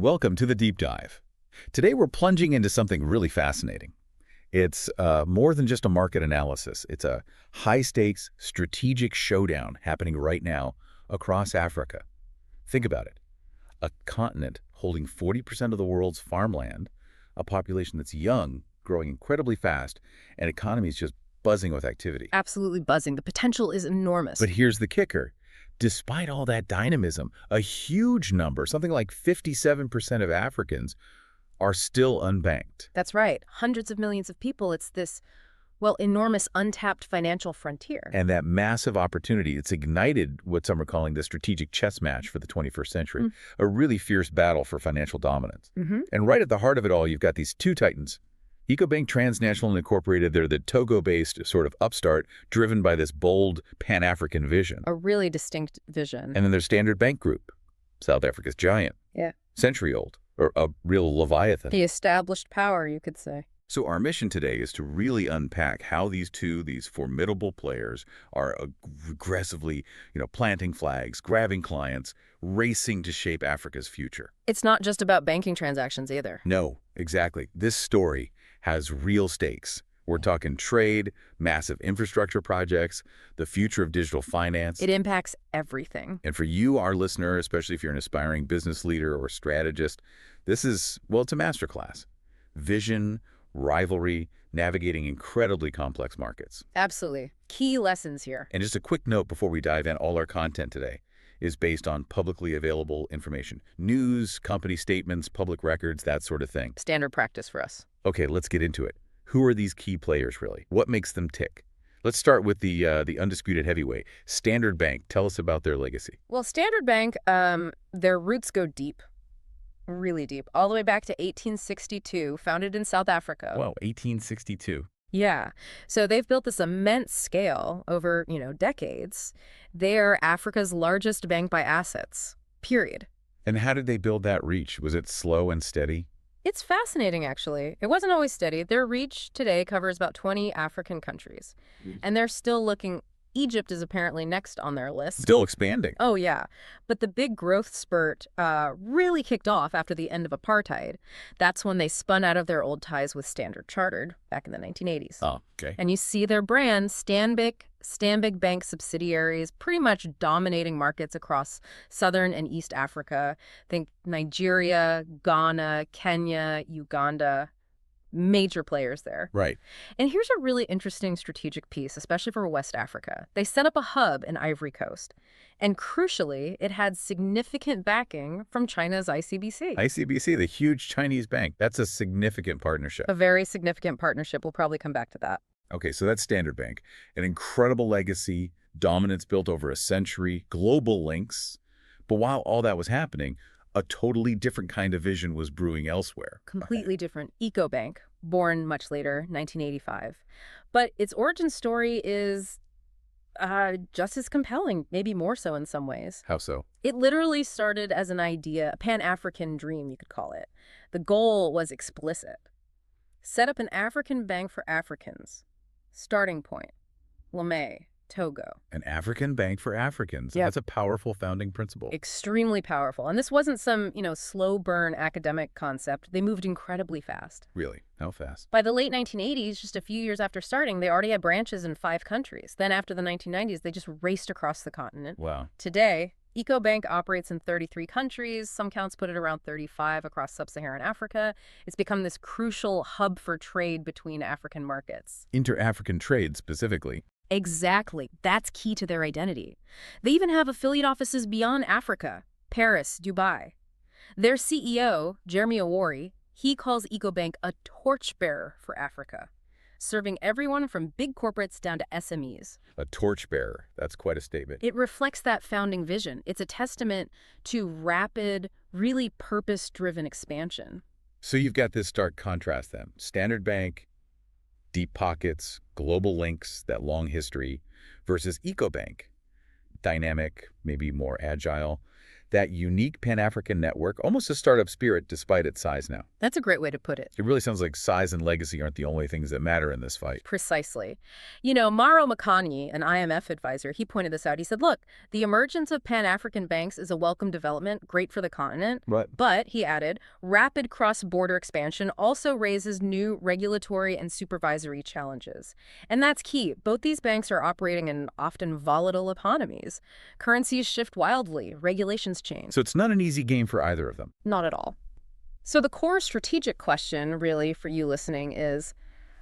welcome to the Deep Dive. Today we're plunging into something really fascinating. It's more than just a market analysis. It's a high-stakes, strategic showdown happening right now across Africa. Think about it. A continent holding 40% of the world's farmland, a population that's young, growing incredibly fast, and economies just buzzing with activity. Absolutely buzzing. The potential is enormous. But here's the kicker. Despite all that dynamism, a huge number, something like 57% of Africans, are still unbanked. That's right. Hundreds of millions of people. It's this, well, enormous untapped financial frontier. And that massive opportunity, it's ignited what some are calling the strategic chess match for the 21st century, a really fierce battle for financial dominance. And right at the heart of it all, you've got these two titans. Ecobank Transnational and Incorporated, they're the Togo-based sort of upstart driven by this bold Pan-African vision. A really distinct vision. And then there's Standard Bank Group, South Africa's giant. Yeah. Century-old, or a real leviathan. The established power, you could say. So our mission today is to really unpack how these formidable players are aggressively, planting flags, grabbing clients, racing to shape Africa's future. It's not just about banking transactions either. No, exactly. This story has real stakes. We're talking trade, massive infrastructure projects, the future of digital finance. It impacts everything. And for you, our listener, especially if you're an aspiring business leader or strategist, this is, well, it's a masterclass. Vision, rivalry, navigating incredibly complex markets. Absolutely. Key lessons here. And just a quick note before we dive in, all our content today is based on publicly available information. News, company statements, public records, that sort of thing. Standard practice for us. Okay, let's get into it. Who are these key players, really? What makes them tick? Let's start with the undisputed heavyweight, Standard Bank. Tell us about their legacy. Well, Standard Bank, their roots go deep, really deep, all the way back to 1862, founded in South Africa. Wow, 1862. Yeah. So they've built this immense scale over, decades. They're Africa's largest bank by assets, period. And how did they build that reach? Was it slow and steady? It's fascinating, actually. It wasn't always steady. Their reach today covers about 20 African countries. And they're still looking. Egypt is apparently next on their list. Still expanding. Oh, yeah. But the big growth spurt really kicked off after the end of apartheid. That's when they spun out of their old ties with Standard Chartered back in the 1980s. Oh, okay. And you see their brand, Stanbic Bank subsidiaries, pretty much dominating markets across Southern and East Africa. Think Nigeria, Ghana, Kenya, Uganda. Major players there. Right. And here's a really interesting strategic piece, especially for West Africa. They set up a hub in Ivory Coast. And crucially, it had significant backing from China's ICBC. ICBC, the huge Chinese bank. That's a significant partnership. A very significant partnership. We'll probably come back to that. Okay, so that's Standard Bank. An incredible legacy, dominance built over a century, global links. But while all that was happening, a totally different kind of vision was brewing elsewhere. Completely different. Ecobank, born much later, 1985. But its origin story is just as compelling, maybe more so in some ways. How so? It literally started as an idea, a Pan-African dream, you could call it. The goal was explicit. Set up an African bank for Africans. Starting point, Lomé, Togo. An African bank for Africans. Yep. That's a powerful founding principle. Extremely powerful. And this wasn't some, slow burn academic concept. They moved incredibly fast. Really? How fast? By the late 1980s, just a few years after starting, they already had branches in 5 countries. Then after the 1990s, they just raced across the continent. Wow. Today, Ecobank operates in 33 countries. Some counts put it around 35 across sub-Saharan Africa. It's become this crucial hub for trade between African markets. Inter-African trade, specifically. Exactly. That's key to their identity. They even have affiliate offices beyond Africa, Paris, Dubai. Their CEO, Jeremy Awori, he calls Ecobank a torchbearer for Africa, serving everyone from big corporates down to SMEs. A torchbearer. That's quite a statement. It reflects that founding vision. It's a testament to rapid, really purpose-driven expansion. So you've got this stark contrast then. Standard Bank, deep pockets, global links, that long history, versus Ecobank, dynamic, maybe more agile. that unique Pan-African network, almost a startup spirit despite its size now. That's a great way to put it. It really sounds like size and legacy aren't the only things that matter in this fight. Precisely. Maro Makani, an IMF advisor, he pointed this out. He said, look, the emergence of Pan-African banks is a welcome development, great for the continent. Right. But, he added, rapid cross-border expansion also raises new regulatory and supervisory challenges. And that's key. Both these banks are operating in often volatile economies. Currencies shift wildly, regulations change. So it's not an easy game for either of them. Not at all. So the core strategic question, really, for you listening is,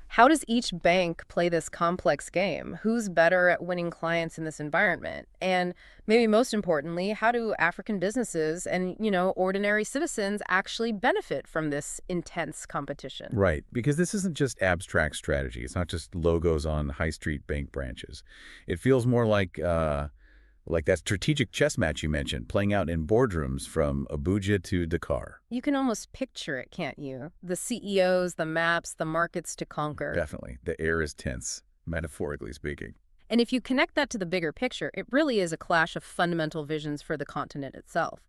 how does each bank play this complex game? Who's better at winning clients in this environment? And maybe most importantly, how do African businesses and, ordinary citizens actually benefit from this intense competition? Right, because this isn't just abstract strategy. It's not just logos on high street bank branches. It feels more like that strategic chess match you mentioned, playing out in boardrooms from Abuja to Dakar. You can almost picture it, can't you? The CEOs, the maps, the markets to conquer. Definitely. The air is tense, metaphorically speaking. And if you connect that to the bigger picture, it really is a clash of fundamental visions for the continent itself.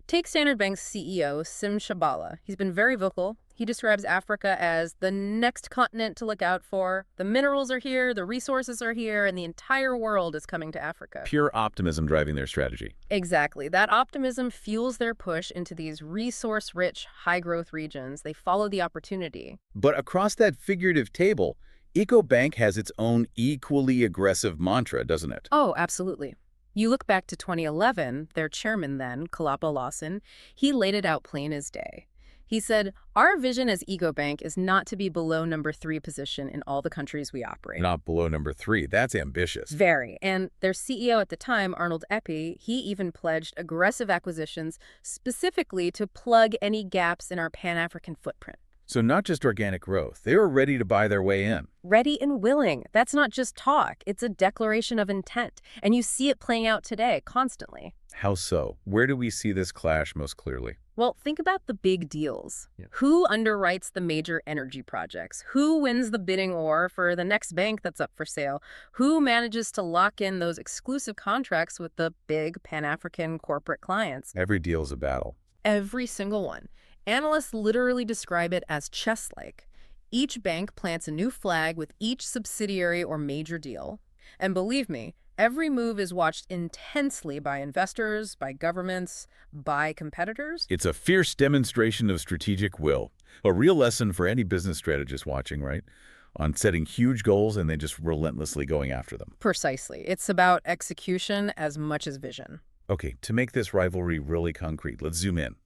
Take Standard Bank's CEO, Sim Shabala. He's been very vocal. He describes Africa as the next continent to look out for. The minerals are here, the resources are here, and the entire world is coming to Africa. Pure optimism driving their strategy. Exactly. That optimism fuels their push into these resource-rich, high-growth regions. They follow the opportunity. But across that figurative table, Ecobank has its own equally aggressive mantra, doesn't it? Oh, absolutely. You look back to 2011, their chairman then, Kalapa Lawson, he laid it out plain as day. He said, our vision as Ecobank is not to be below number 3 position in all the countries we operate. Not below number 3. That's ambitious. Very. And their CEO at the time, Arnold Epi, he even pledged aggressive acquisitions specifically to plug any gaps in our Pan-African footprint. So not just organic growth. They were ready to buy their way in. Ready and willing. That's not just talk. It's a declaration of intent. And you see it playing out today, constantly. How so? Where do we see this clash most clearly? Well, think about the big deals. Yeah. Who underwrites the major energy projects? Who wins the bidding war for the next bank that's up for sale? Who manages to lock in those exclusive contracts with the big Pan-African corporate clients? Every deal's a battle. Every single one. Analysts literally describe it as chess-like. Each bank plants a new flag with each subsidiary or major deal. And believe me, every move is watched intensely by investors, by governments, by competitors. It's a fierce demonstration of strategic will. A real lesson for any business strategist watching, right? On setting huge goals and then just relentlessly going after them. Precisely. It's about execution as much as vision. Okay, to make this rivalry really concrete, let's zoom in.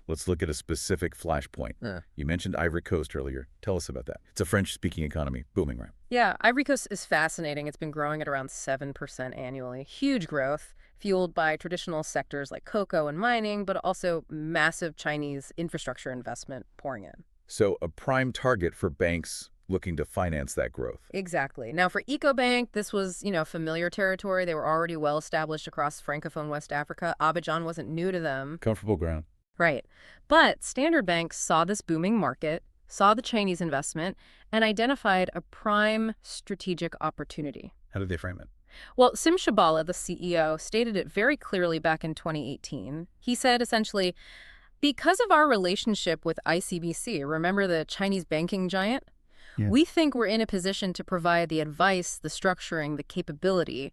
Let's look at a specific flashpoint. You mentioned Ivory Coast earlier. Tell us about that. It's a French-speaking economy, booming, right? Yeah, Ivory Coast is fascinating. It's been growing at around 7% annually. Huge growth, fueled by traditional sectors like cocoa and mining, but also massive Chinese infrastructure investment pouring in. So a prime target for banks looking to finance that growth. Exactly. Now, for Ecobank, this was, familiar territory. They were already well established across Francophone West Africa. Abidjan wasn't new to them. Comfortable ground. Right. But Standard Bank saw this booming market, saw the Chinese investment, and identified a prime strategic opportunity. How did they frame it? Well, Sim Shabala, the CEO, stated it very clearly back in 2018. He said, essentially, because of our relationship with ICBC, remember the Chinese banking giant? Yeah. We think we're in a position to provide the advice, the structuring, the capability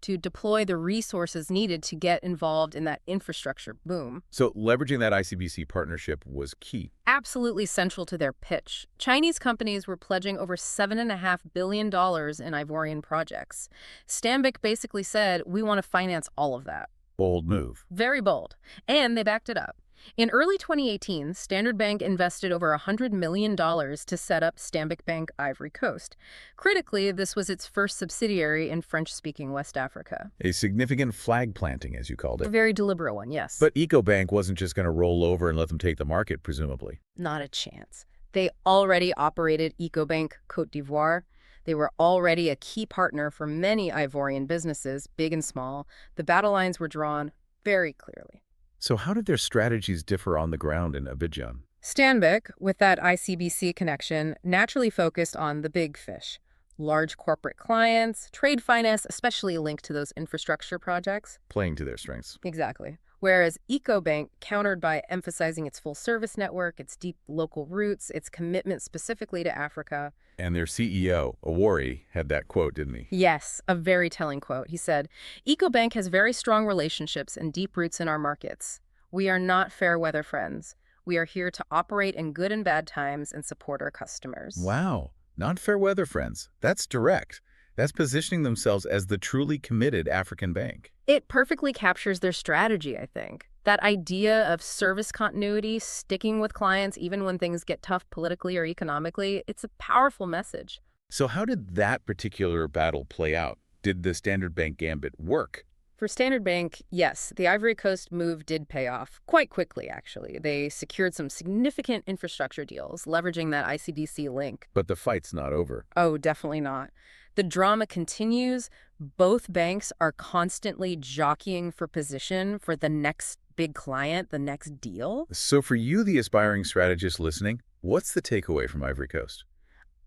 to deploy the resources needed to get involved in that infrastructure boom. So leveraging that ICBC partnership was key. Absolutely central to their pitch. Chinese companies were pledging over $7.5 billion in Ivorian projects. Stanbic basically said, we want to finance all of that. Bold move. Very bold. And they backed it up. In early 2018, Standard Bank invested over $100 million to set up Stanbic Bank Ivory Coast. Critically, this was its first subsidiary in French-speaking West Africa. A significant flag planting, as you called it. A very deliberate one, yes. But Ecobank wasn't just going to roll over and let them take the market, presumably. Not a chance. They already operated Ecobank Côte d'Ivoire. They were already a key partner for many Ivorian businesses, big and small. The battle lines were drawn very clearly. So how did their strategies differ on the ground in Abidjan? Stanbic, with that ICBC connection, naturally focused on the big fish. Large corporate clients, trade finance, especially linked to those infrastructure projects. Playing to their strengths. Exactly. Whereas Ecobank countered by emphasizing its full-service network, its deep local roots, its commitment specifically to Africa. And their CEO, Awori, had that quote, didn't he? Yes, a very telling quote. He said, Ecobank has very strong relationships and deep roots in our markets. We are not fair weather friends. We are here to operate in good and bad times and support our customers. Wow, not fair weather friends. That's direct. That's positioning themselves as the truly committed African bank. It perfectly captures their strategy, I think. That idea of service continuity, sticking with clients even when things get tough politically or economically, it's a powerful message. So how did that particular battle play out? Did the Standard Bank gambit work? For Standard Bank, yes, the Ivory Coast move did pay off quite quickly, actually. They secured some significant infrastructure deals, leveraging that ICDC link. But the fight's not over. Oh, definitely not. The drama continues. Both banks are constantly jockeying for position for the next big client, the next deal. So for you, the aspiring strategist listening, what's the takeaway from Ivory Coast?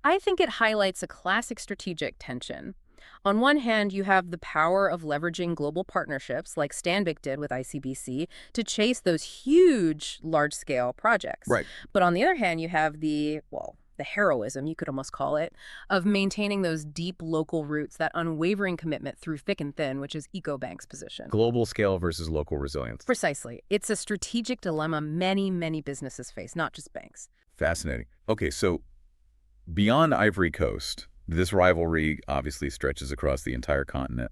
I think it highlights a classic strategic tension. On one hand, you have the power of leveraging global partnerships like Stanbic did with ICBC to chase those huge, large-scale projects. Right. But on the other hand, you have the heroism, you could almost call it, of maintaining those deep local roots, that unwavering commitment through thick and thin, which is Ecobank's position. Global scale versus local resilience. Precisely. It's a strategic dilemma many, many businesses face, not just banks. Fascinating. Okay, so beyond Ivory Coast, this rivalry obviously stretches across the entire continent.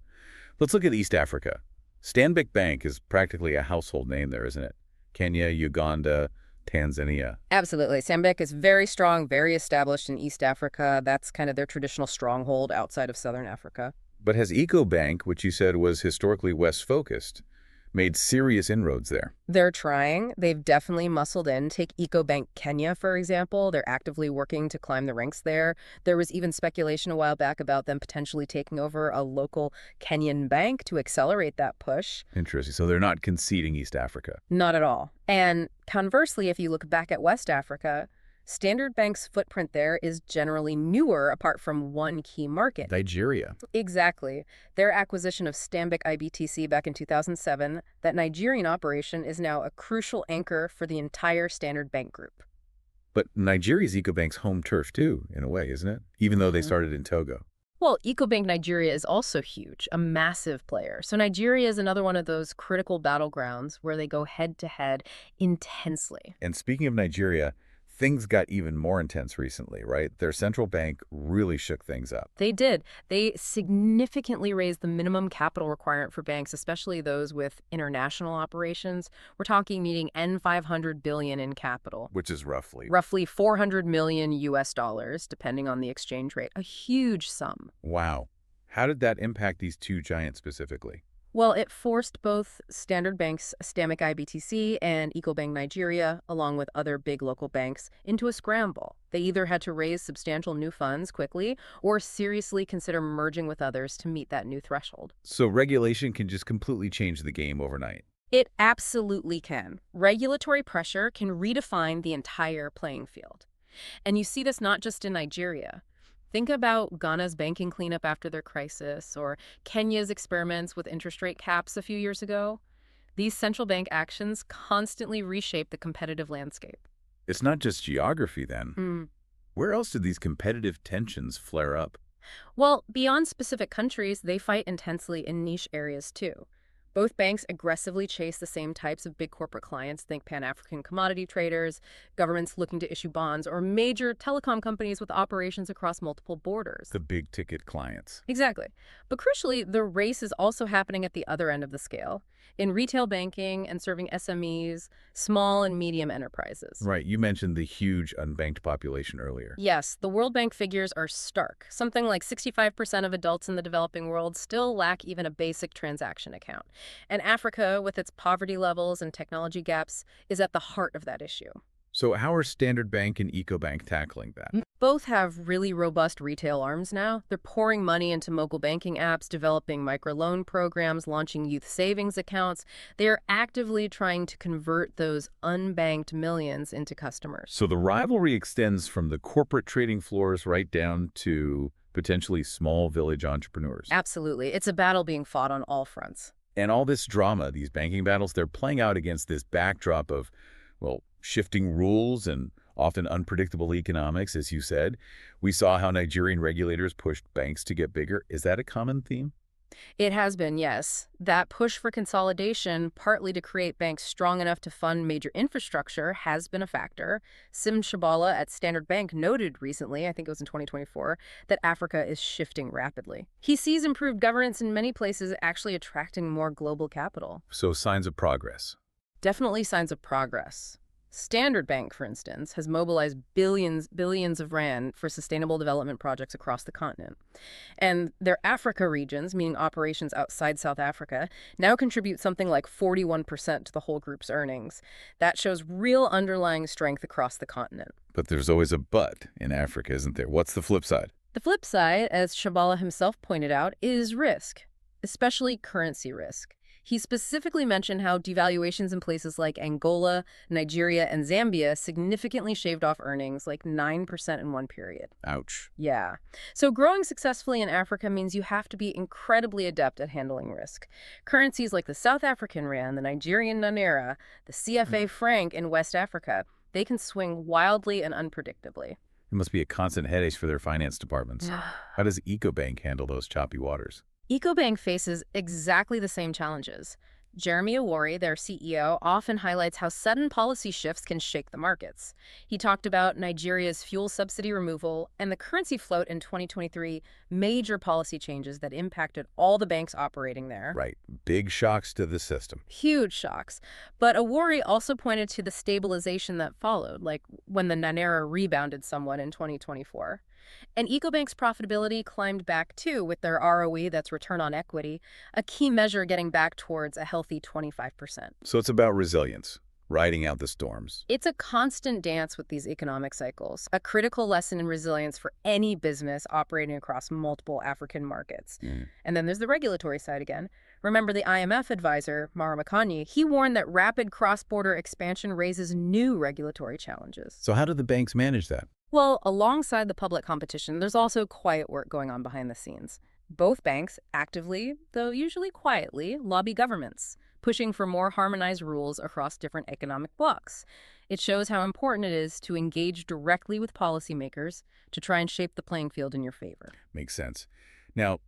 Let's look at East Africa. Stanbic Bank is practically a household name there, isn't it? Kenya, Uganda, Tanzania. Absolutely. Stanbic is very strong, very established in East Africa. That's kind of their traditional stronghold outside of Southern Africa. But has Ecobank, which you said was historically West-focused, made serious inroads there? They're trying. They've definitely muscled in. Take Ecobank Kenya, for example. They're actively working to climb the ranks there. There was even speculation a while back about them potentially taking over a local Kenyan bank to accelerate that push. Interesting. So they're not conceding East Africa. Not at all. And conversely, if you look back at West Africa, Standard Bank's footprint there is generally newer apart from one key market. Nigeria. Exactly. Their acquisition of Stanbic IBTC back in 2007, that Nigerian operation is now a crucial anchor for the entire Standard Bank group. But Nigeria's Ecobank's home turf too, in a way, isn't it? Even though they started in Togo. Well, Ecobank Nigeria is also huge, a massive player. So Nigeria is another one of those critical battlegrounds where they go head-to-head intensely. And speaking of Nigeria, things got even more intense recently, right? Their central bank really shook things up. They did. They significantly raised the minimum capital requirement for banks, especially those with international operations. We're talking needing N$500 billion in capital. Which is roughly 400 million US dollars, depending on the exchange rate. A huge sum. Wow. How did that impact these two giants specifically? Well, it forced both Standard Bank's Stanbic IBTC and Ecobank Nigeria, along with other big local banks, into a scramble. They either had to raise substantial new funds quickly or seriously consider merging with others to meet that new threshold. So regulation can just completely change the game overnight. It absolutely can. Regulatory pressure can redefine the entire playing field. And you see this not just in Nigeria. Think about Ghana's banking cleanup after their crisis, or Kenya's experiments with interest rate caps a few years ago. These central bank actions constantly reshape the competitive landscape. It's not just geography then. Where else did these competitive tensions flare up? Well, beyond specific countries, they fight intensely in niche areas too. Both banks aggressively chase the same types of big corporate clients, think Pan-African commodity traders, governments looking to issue bonds, or major telecom companies with operations across multiple borders. The big-ticket clients. Exactly. But crucially, the race is also happening at the other end of the scale, in retail banking and serving SMEs, small and medium enterprises. Right. You mentioned the huge unbanked population earlier. Yes, the World Bank figures are stark. Something like 65% of adults in the developing world still lack even a basic transaction account. And Africa, with its poverty levels and technology gaps, is at the heart of that issue. So how are Standard Bank and Ecobank tackling that? Both have really robust retail arms now. They're pouring money into mobile banking apps, developing microloan programs, launching youth savings accounts. They are actively trying to convert those unbanked millions into customers. So the rivalry extends from the corporate trading floors right down to potentially small village entrepreneurs. Absolutely. It's a battle being fought on all fronts. And all this drama, these banking battles, they're playing out against this backdrop of, well, shifting rules and often unpredictable economics, as you said. We saw how Nigerian regulators pushed banks to get bigger. Is that a common theme? It has been, yes. That push for consolidation, partly to create banks strong enough to fund major infrastructure, has been a factor. Sim Shabala at Standard Bank noted recently, I think it was in 2024, that Africa is shifting rapidly. He sees improved governance in many places actually attracting more global capital. So signs of progress. Definitely signs of progress. Standard Bank, for instance, has mobilized billions of rand for sustainable development projects across the continent. And their Africa regions, meaning operations outside South Africa, now contribute something like 41% to the whole group's earnings. That shows real underlying strength across the continent. But there's always a but in Africa, isn't there? What's the flip side? The flip side, as Shabala himself pointed out, is risk, especially currency risk. He specifically mentioned how devaluations in places like Angola, Nigeria, and Zambia significantly shaved off earnings, like 9% in one period. Ouch. Yeah. So growing successfully in Africa means you have to be incredibly adept at handling risk. Currencies like the South African rand, the Nigerian naira, the CFA franc in West Africa, they can swing wildly and unpredictably. It must be a constant headache for their finance departments. How does Ecobank handle those choppy waters? Ecobank faces exactly the same challenges. Jeremy Awori, their CEO, often highlights how sudden policy shifts can shake the markets. He talked about Nigeria's fuel subsidy removal and the currency float in 2023, major policy changes that impacted all the banks operating there. Right. Big shocks to the system. Huge shocks. But Awori also pointed to the stabilization that followed, like when the Naira rebounded somewhat in 2024. And Ecobank's profitability climbed back too, with their ROE, that's return on equity, a key measure getting back towards a healthy 25%. So it's about resilience, riding out the storms. It's a constant dance with these economic cycles, a critical lesson in resilience for any business operating across multiple African markets. And then there's the regulatory side again. Remember the IMF advisor, Mara Makanyi, he warned that rapid cross-border expansion raises new regulatory challenges. So how do the banks manage that? Well, alongside the public competition, there's also quiet work going on behind the scenes. Both banks actively, though usually quietly, lobby governments, pushing for more harmonized rules across different economic blocs. It shows how important it is to engage directly with policymakers to try and shape the playing field in your favor. Makes sense. Now,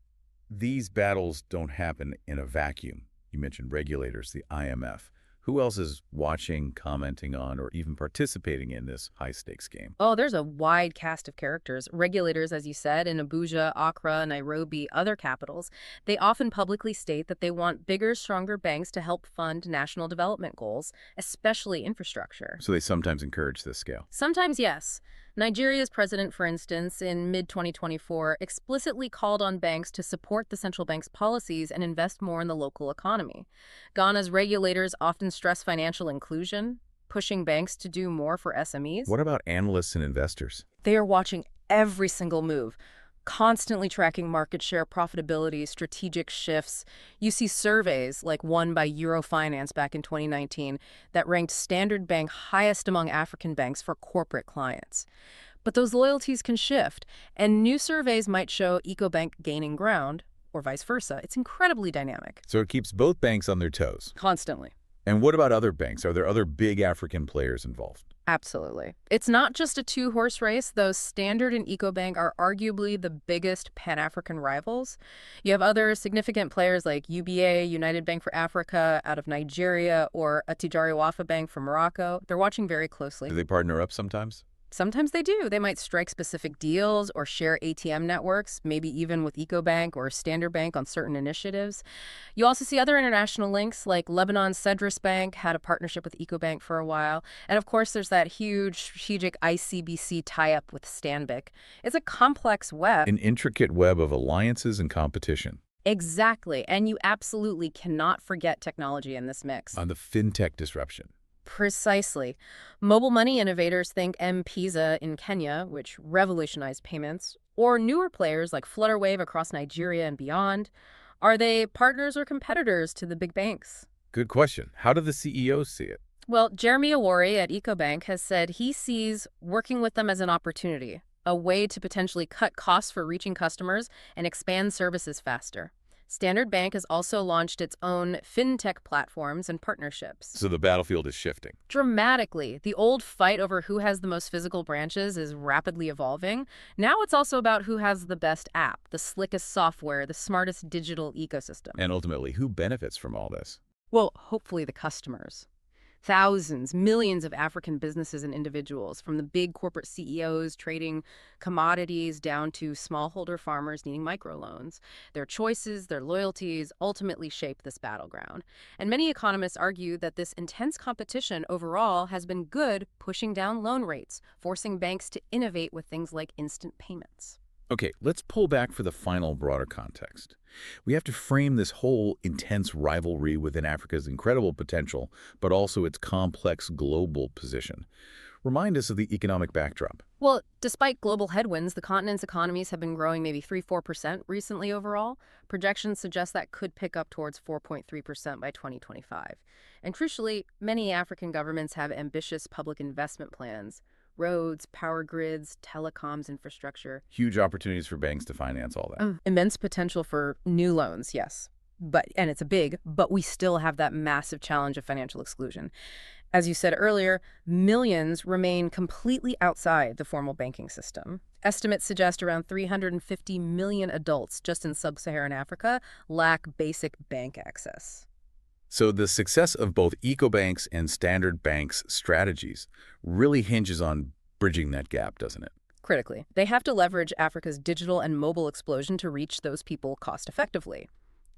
these battles don't happen in a vacuum. You mentioned regulators, the IMF. Who else is watching, commenting on, or even participating in this high-stakes game? Oh, there's a wide cast of characters. Regulators, as you said, in Abuja, Accra, Nairobi, other capitals, they often publicly state that they want bigger, stronger banks to help fund national development goals, especially infrastructure. So they sometimes encourage this scale. Sometimes, yes. Nigeria's president, for instance, in mid-2024, explicitly called on banks to support the central bank's policies and invest more in the local economy. Ghana's regulators often stress financial inclusion, pushing banks to do more for SMEs. What about analysts and investors? They are watching every single move, constantly tracking market share, profitability, strategic shifts. You see surveys like one by Eurofinance back in 2019 that ranked Standard Bank highest among African banks for corporate clients. But those loyalties can shift, and new surveys might show Ecobank gaining ground, or vice versa. It's incredibly dynamic. So it keeps both banks on their toes. Constantly. And what about other banks? Are there other big African players involved? Absolutely. It's not just a two-horse race, though Standard and Ecobank are arguably the biggest Pan-African rivals. You have other significant players like UBA, United Bank for Africa, out of Nigeria, or Attijari Wafa Bank from Morocco. They're watching very closely. Do they partner up sometimes? Sometimes they do. They might strike specific deals or share ATM networks, maybe even with Ecobank or Standard Bank on certain initiatives. You also see other international links, like Lebanon's Cedrus Bank had a partnership with Ecobank for a while. And of course, there's that huge strategic ICBC tie-up with Stanbic. It's a complex web. An intricate web of alliances and competition. Exactly. And you absolutely cannot forget technology in this mix. On the fintech disruption. Precisely. Mobile money innovators think M-Pesa in Kenya, which revolutionized payments, or newer players like Flutterwave across Nigeria and beyond. Are they partners or competitors to the big banks? Good question. How do the CEOs see it? Well, Jeremy Awori at Ecobank has said he sees working with them as an opportunity, a way to potentially cut costs for reaching customers and expand services faster. Standard Bank has also launched its own fintech platforms and partnerships. So the battlefield is shifting. Dramatically, the old fight over who has the most physical branches is rapidly evolving. Now it's also about who has the best app, the slickest software, the smartest digital ecosystem. And ultimately, who benefits from all this? Well, hopefully the customers. Thousands, millions of African businesses and individuals, from the big corporate CEOs trading commodities down to smallholder farmers needing microloans. Their choices, their loyalties ultimately shape this battleground. And many economists argue that this intense competition overall has been good, pushing down loan rates, forcing banks to innovate with things like instant payments. Okay, let's pull back for the final broader context. We have to frame this whole intense rivalry within Africa's incredible potential, but also its complex global position. Remind us of the economic backdrop. Well, despite global headwinds, the continent's economies have been growing maybe 3–4% recently overall. Projections suggest that could pick up towards 4.3% by 2025. And crucially, many African governments have ambitious public investment plans. Roads, power grids, telecoms infrastructure. Huge opportunities for banks to finance all that. Immense potential for new loans, yes. And it's but we still have that massive challenge of financial exclusion. As you said earlier, millions remain completely outside the formal banking system. Estimates suggest around 350 million adults just in sub-Saharan Africa lack basic bank access. So the success of both Ecobank's and Standard Bank's strategies really hinges on bridging that gap, doesn't it? Critically, they have to leverage Africa's digital and mobile explosion to reach those people cost-effectively.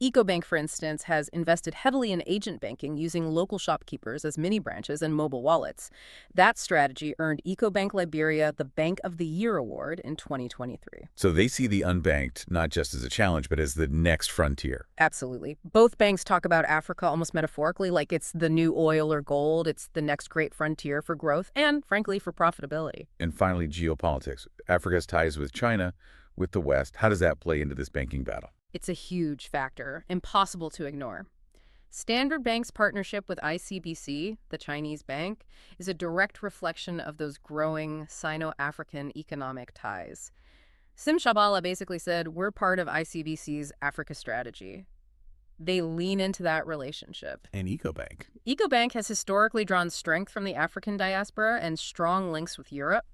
Ecobank, for instance, has invested heavily in agent banking using local shopkeepers as mini branches and mobile wallets. That strategy earned Ecobank Liberia the Bank of the Year award in 2023. So they see the unbanked not just as a challenge, but as the next frontier. Absolutely. Both banks talk about Africa almost metaphorically like it's the new oil or gold. It's the next great frontier for growth and, frankly, for profitability. And finally, geopolitics. Africa's ties with China, with the West. How does that play into this banking battle? It's a huge factor, impossible to ignore. Standard Bank's partnership with ICBC, the Chinese bank, is a direct reflection of those growing Sino-African economic ties. Sim Shabala basically said, we're part of ICBC's Africa strategy. They lean into that relationship. And Ecobank. Ecobank has historically drawn strength from the African diaspora and strong links with Europe.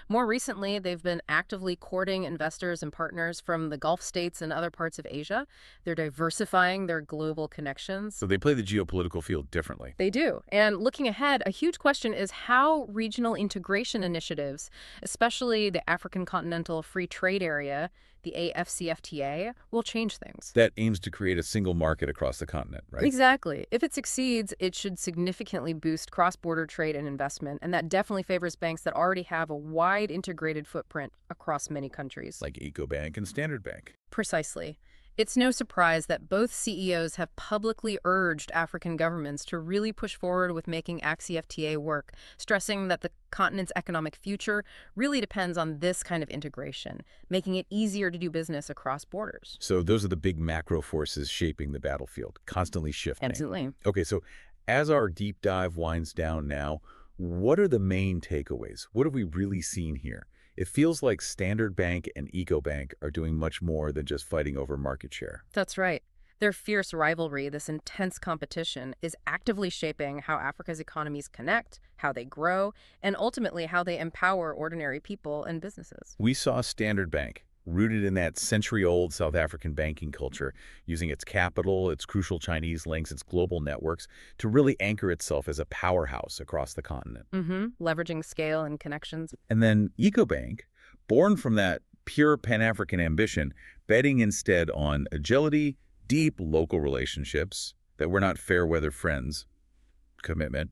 More recently, they've been actively courting investors and partners from the Gulf states and other parts of Asia. They're diversifying their global connections. So they play the geopolitical field differently. They do. And looking ahead, a huge question is how regional integration initiatives, especially the African Continental Free Trade Area, the AFCFTA, will change things. That aims to create a single market across the continent, right? Exactly. If it succeeds, it should significantly boost cross-border trade and investment, and that definitely favors banks that already have a wide integrated footprint across many countries. Like Ecobank and Standard Bank. Precisely. It's no surprise that both CEOs have publicly urged African governments to really push forward with making AFCFTA work, stressing that the continent's economic future really depends on this kind of integration, making it easier to do business across borders. So those are the big macro forces shaping the battlefield, constantly shifting. Absolutely. Okay, so as our deep dive winds down now, what are the main takeaways? What have we really seen here? It feels like Standard Bank and Ecobank are doing much more than just fighting over market share. That's right. Their fierce rivalry, this intense competition, is actively shaping how Africa's economies connect, how they grow, and ultimately how they empower ordinary people and businesses. We saw Standard Bank, rooted in that century-old South African banking culture, using its capital, its crucial Chinese links, its global networks, to really anchor itself as a powerhouse across the continent. Leveraging scale and connections. And then Ecobank, born from that pure Pan-African ambition, betting instead on agility, deep local relationships that we're not fair-weather friends commitment,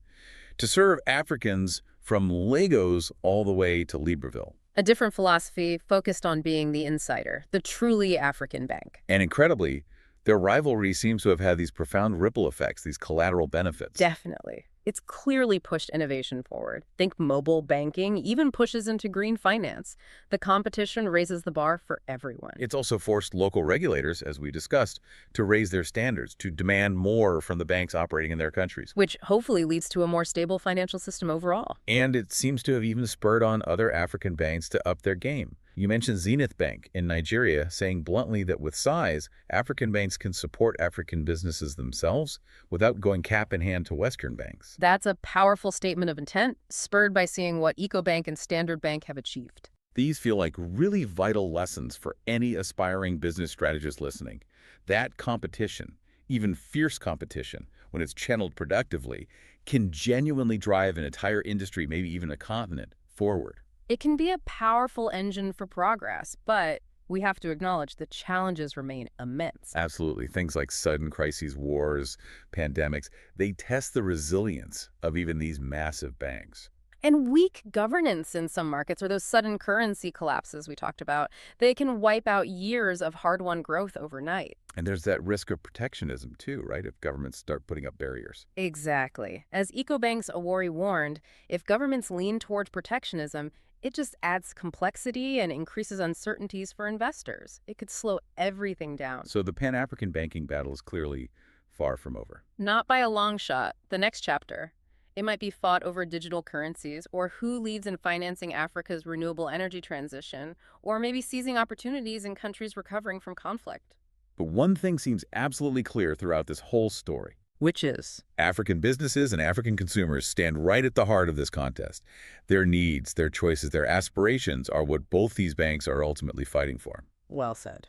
to serve Africans from Lagos all the way to Libreville. A different philosophy focused on being the insider, the truly African bank. And incredibly, their rivalry seems to have had these profound ripple effects, these collateral benefits. Definitely. It's clearly pushed innovation forward. Think mobile banking even pushes into green finance. The competition raises the bar for everyone. It's also forced local regulators, as we discussed, to raise their standards, to demand more from the banks operating in their countries. Which hopefully leads to a more stable financial system overall. And it seems to have even spurred on other African banks to up their game. You mentioned Zenith Bank in Nigeria saying bluntly that with size, African banks can support African businesses themselves without going cap in hand to Western banks. That's a powerful statement of intent, spurred by seeing what Ecobank and Standard Bank have achieved. These feel like really vital lessons for any aspiring business strategist listening. That competition, even fierce competition, when it's channeled productively, can genuinely drive an entire industry, maybe even a continent, forward. It can be a powerful engine for progress, but we have to acknowledge the challenges remain immense. Absolutely. Things like sudden crises, wars, pandemics, they test the resilience of even these massive banks. And weak governance in some markets, or those sudden currency collapses we talked about, they can wipe out years of hard-won growth overnight. And there's that risk of protectionism too, right? If governments start putting up barriers. Exactly. As Ecobank's Awori warned, if governments lean towards protectionism, it just adds complexity and increases uncertainties for investors. It could slow everything down. So the Pan-African banking battle is clearly far from over. Not by a long shot. The next chapter, it might be fought over digital currencies, or who leads in financing Africa's renewable energy transition, or maybe seizing opportunities in countries recovering from conflict. But one thing seems absolutely clear throughout this whole story. Which is? African businesses and African consumers stand right at the heart of this contest. Their needs, their choices, their aspirations are what both these banks are ultimately fighting for. Well said.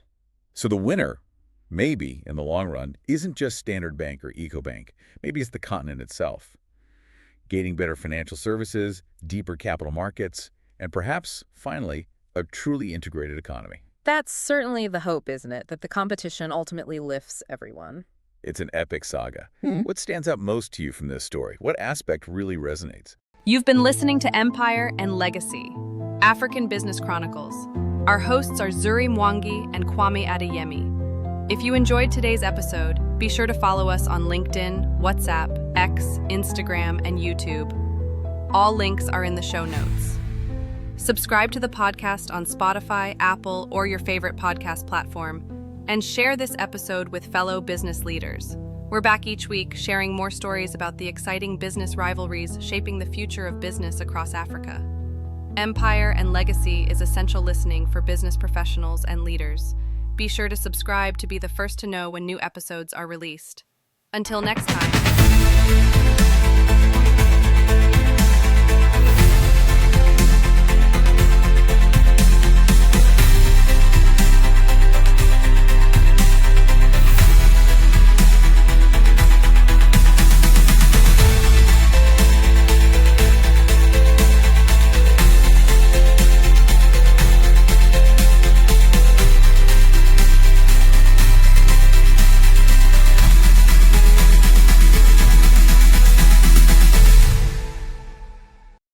So the winner, maybe in the long run, isn't just Standard Bank or Ecobank. Maybe it's the continent itself. Gaining better financial services, deeper capital markets, and perhaps, finally, a truly integrated economy. That's certainly the hope, isn't it? That the competition ultimately lifts everyone. It's an epic saga. What stands out most to you from this story? What aspect really resonates? You've been listening to Empire and Legacy, African Business Chronicles. Our hosts are Zuri Mwangi and Kwame Adeyemi. If you enjoyed today's episode, be sure to follow us on LinkedIn, WhatsApp, X, Instagram, and YouTube. All links are in the show notes. Subscribe to the podcast on Spotify, Apple, or your favorite podcast platform, and share this episode with fellow business leaders. We're back each week sharing more stories about the exciting business rivalries shaping the future of business across Africa. Empire and Legacy is essential listening for business professionals and leaders. Be sure to subscribe to be the first to know when new episodes are released. Until next time.